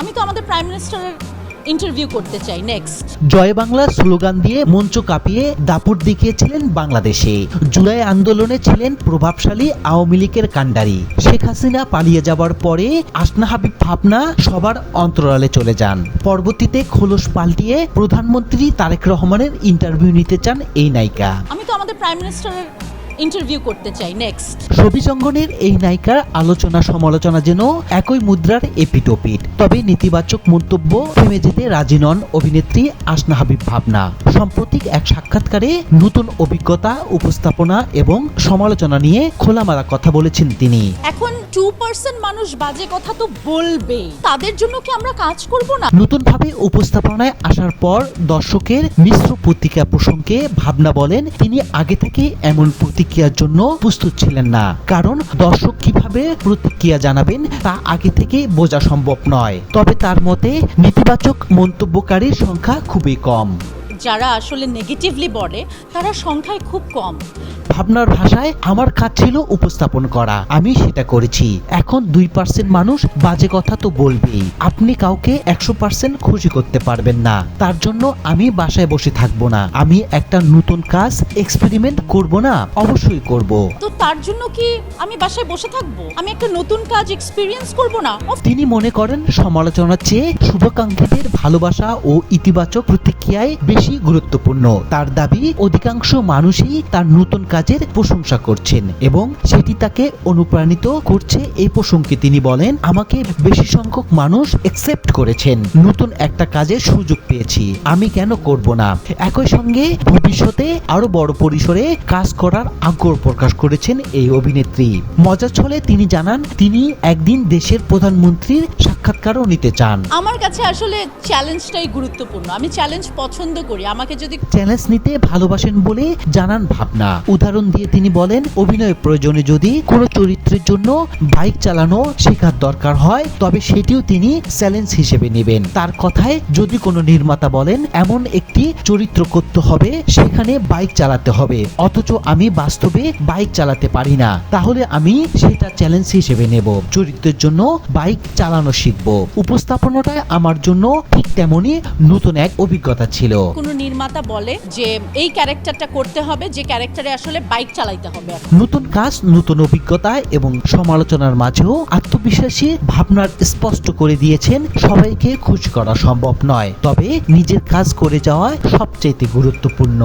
আমি তো আমাদের প্রাইম মিনিস্টারের ইন্টারভিউ করতে চাই নেক্সট। জয় বাংলা স্লোগান দিয়ে মঞ্চ কাঁপিয়ে দাপট দেখিয়েছিলেন বাংলাদেশে। জুলাই আন্দোলনে ছিলেন প্রভাবশালী আওয়ামী লীগের কাণ্ডারি। শেখ হাসিনা পালিয়ে যাবার পরে আসনা হাবিব ভাবনা সবার অন্তরালে চলে যান। পরবর্তীতে খোলস পাল্টিয়ে প্রধানমন্ত্রী তারেক রহমানের ইন্টারভিউ নিতে চান এই নায়িকা। আমি তো আমাদের প্রাইম মিনিস্টারের ইন্টারভিউ করতে চাই নেক্সট। ছবি অঙ্গনের এই নায়িকার আলোচনা সমালোচনা যেন একই মুদ্রার এপিটোপিট। তবে নেতিবাচক মন্তব্য থেমে যেতে রাজি নন অভিনেত্রী আসনা হাবিব ভাবনা। সাম্প্রতিক এক সাক্ষাৎকারে নতুন অভিজ্ঞতা, উপস্থাপনা এবং সমালোচনা নিয়ে খোলামেলা কথা বলেছেন তিনি। এখন 2% মানুষ বাজে কথা তো বলবেই, তাদের জন্য কি আমরা কাজ করব না? নতুনভাবে উপস্থাপনায় আসার পর দর্শকের মিশ্র প্রতিক্রিয়া প্রসঙ্গে ভাবনা বলেন, তিনি আগে থেকে এমন প্রতিক্রিয়ার জন্য প্রস্তুত ছিলেন না। কারণ দর্শক কিভাবে প্রতিক্রিয়া জানাবেন তা আগে থেকে বোঝা সম্ভব নয়। তবে তার মতে নেতিবাচক মন্তব্যকারীর সংখ্যা খুবই কম। যারা আসলে নেগেটিভলি বলে তারা সংখ্যায় খুব কম। ভাবনার ভাষায়, আমার কাজ ছিল উপস্থাপন করা, আমি সেটা করেছি। এখন 2% মানুষ বাজে কথা তো বলবেই। আপনি কাউকে 100% খুশি করতে পারবেন না। তার জন্য আমি বাসায় বসে থাকবো না। আমি একটা নতুন কাজ এক্সপেরিমেন্ট করব না? অবশ্যই করব। তো তার জন্য কি আমি বাসায় বসে থাকবো? আমি একটা নতুন কাজ এক্সপেরিয়েন্স করব না? তিনি মনে করেন সমালোচনার চেয়ে শুভাকাঙ্ক্ষীদের ভালোবাসা ও ইতিবাচক প্রতিক্রিয়ায় বেশি গুরুত্বপূর্ণ। তার দাবি, অধিকাংশ মানুষই তার নতুন কাজের প্রশংসা করছেন এবং সেটি তাকে অনুপ্রাণিত করছে। এই প্রসঙ্গে তিনি বলেন, আমাকে বেশি সংখ্যক মানুষ অ্যাকসেপ্ট করেছেন, নতুন একটা কাজের সুযোগ পেয়েছি, আমি কেন করব না? একই সঙ্গে ভবিষ্যতে আরো বড় পরিসরে কাজ করার আগ্রহ প্রকাশ করেছেন এই অভিনেত্রী। মজার ছলে তিনি জানান, তিনি একদিন দেশের প্রধানমন্ত্রীর সাক্ষাৎকারও নিতে চান। আমার কাছে আসলে চ্যালেঞ্জটাই গুরুত্বপূর্ণ। আমি চ্যালেঞ্জ পছন্দ করি। আমাকে যদি চ্যালেঞ্জ নিতে ভালোবাসেন বলে জানান ভাবনা। উদাহরণ দিয়ে তিনি বলেন, অভিনয় প্রয়োজনে যদি কোনো চরিত্রের জন্য বাইক চালানো শেখার দরকার হয় তবে সেটিও তিনি চ্যালেঞ্জ হিসেবে নেবেন। তার কথায়, যদি কোনো নির্মাতা বলেন এমন একটি চরিত্র করতে হবে, সেখানে বাইক চালাতে হবে, অথচ আমি বাস্তবে বাইক চালাতে পারি না, তাহলে আমি সেটা চ্যালেঞ্জ হিসেবে নেব, চরিত্রের জন্য বাইক চালানো শিখব। উপস্থাপনাটাই আমার জন্য ঠিক তেমনই নতুন এক অভিজ্ঞতা ছিল। কোনো নির্মাতা বলে যে এই ক্যারেক্টারটা করতে হবে, যে ক্যারেক্টারে আসলে বাইক চালাইতে হবে। নতুন কাজ, নতুন অভিজ্ঞতা এবং সমালোচনার মাঝেও আত্মবিশ্বাসী ভাবনার স্পষ্ট করে দিয়েছেন, সবাইকে খুশি করা সম্ভব নয়, তবে নিজের কাজ করে যাওয়া সবচেয়ে গুরুত্বপূর্ণ।